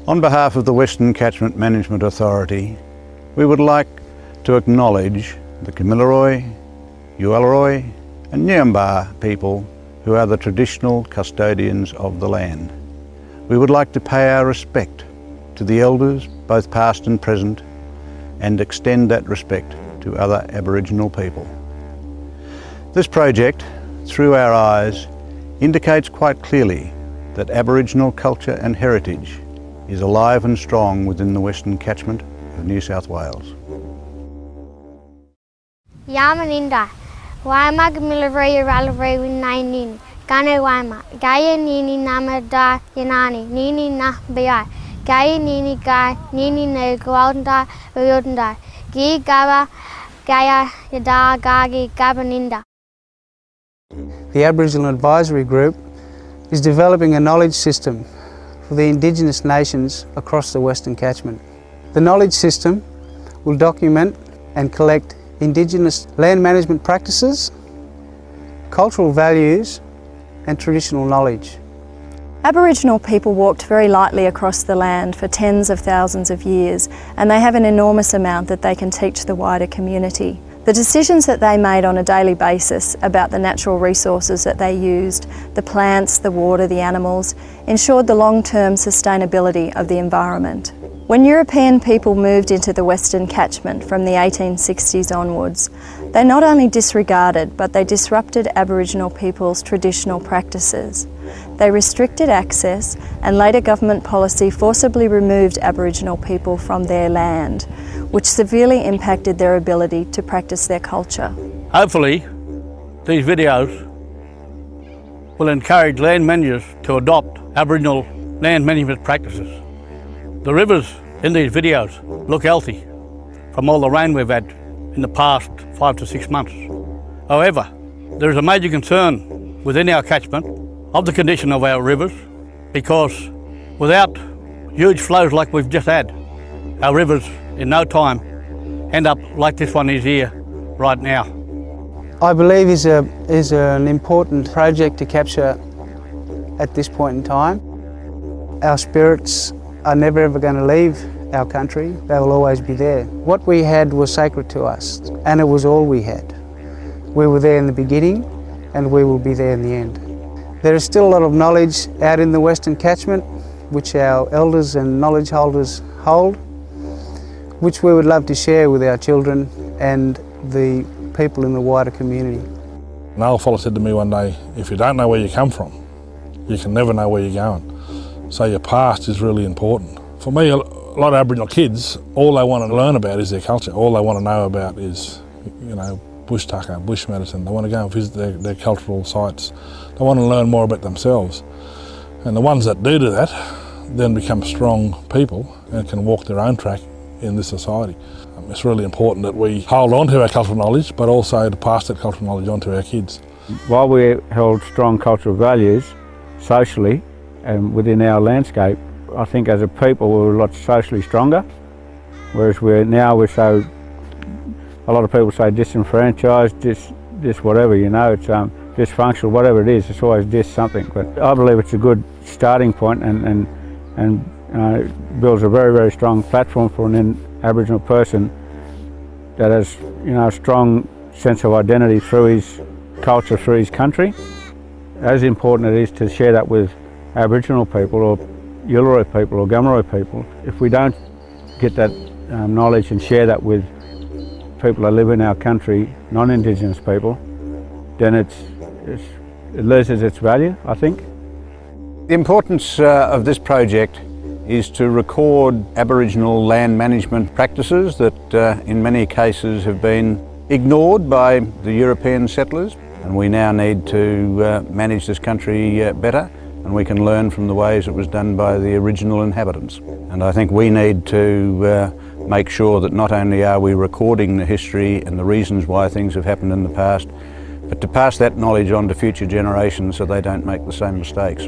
On behalf of the Western Catchment Management Authority, we would like to acknowledge the Kamilaroi, Euahlayi and Ngemba people who are the traditional custodians of the land. We would like to pay our respect to the elders, both past and present, and extend that respect to other Aboriginal people. This project, through our eyes, indicates quite clearly that Aboriginal culture and heritage is alive and strong within the Western Catchment of New South Wales. Yamaninda, Waima Kamilaroi Euahlayi with 19, Gane Waima, Gaya Nini Namada Yanani, Nini Na Bayai, Gaya Nini Guy, Nini Ne Gwalda, Uyunda, Gi Gaba, Gaya Yada Gagi Gabaninda. The Aboriginal Advisory Group is developing a knowledge system for the Indigenous nations across the Western Catchment. The knowledge system will document and collect Indigenous land management practices, cultural values and traditional knowledge. Aboriginal people walked very lightly across the land for tens of thousands of years, and they have an enormous amount that they can teach the wider community. The decisions that they made on a daily basis about the natural resources that they used, the plants, the water, the animals, ensured the long-term sustainability of the environment. When European people moved into the Western Catchment from the 1860s onwards, they not only disregarded but they disrupted Aboriginal people's traditional practices. They restricted access, and later government policy forcibly removed Aboriginal people from their land, which severely impacted their ability to practice their culture. Hopefully, these videos will encourage land managers to adopt Aboriginal land management practices. The rivers in these videos look healthy from all the rain we've had in the past 5 to 6 months. However, there is a major concern within our catchment of the condition of our rivers, because without huge flows like we've just had, our rivers in no time end up like this one is here right now. I believe is an important project to capture at this point in time. Our spirits are never ever going to leave our country. They will always be there. What we had was sacred to us, and it was all we had. We were there in the beginning and we will be there in the end. There is still a lot of knowledge out in the Western Catchment which our elders and knowledge holders hold, which we would love to share with our children and the people in the wider community. An old fella said to me one day, if you don't know where you come from, you can never know where you're going. So your past is really important. For me, a lot of Aboriginal kids, all they want to learn about is their culture. All they want to know about is, you know, bush tucker, bush medicine. They want to go and visit their cultural sites. They want to learn more about themselves. And the ones that do that then become strong people and can walk their own track in this society. It's really important that we hold on to our cultural knowledge, but also to pass that cultural knowledge on to our kids. While we held strong cultural values socially and within our landscape, I think as a people we were a lot socially stronger, whereas we're so, a lot of people say disenfranchised, this whatever, you know, it's dysfunctional, whatever it is, it's always this something. But I believe it's a good starting point and builds a very, very strong platform for an Aboriginal person that has, you know, a strong sense of identity through his culture, through his country. As important it is to share that with Aboriginal people or Euahlayi people or Kamilaroi people. If we don't get that knowledge and share that with people that live in our country, non-Indigenous people, then it loses its value, I think. The importance of this project is to record Aboriginal land management practices that in many cases have been ignored by the European settlers, and we now need to manage this country better and we can learn from the ways it was done by the original inhabitants. And I think we need to make sure that not only are we recording the history and the reasons why things have happened in the past, but to pass that knowledge on to future generations so they don't make the same mistakes.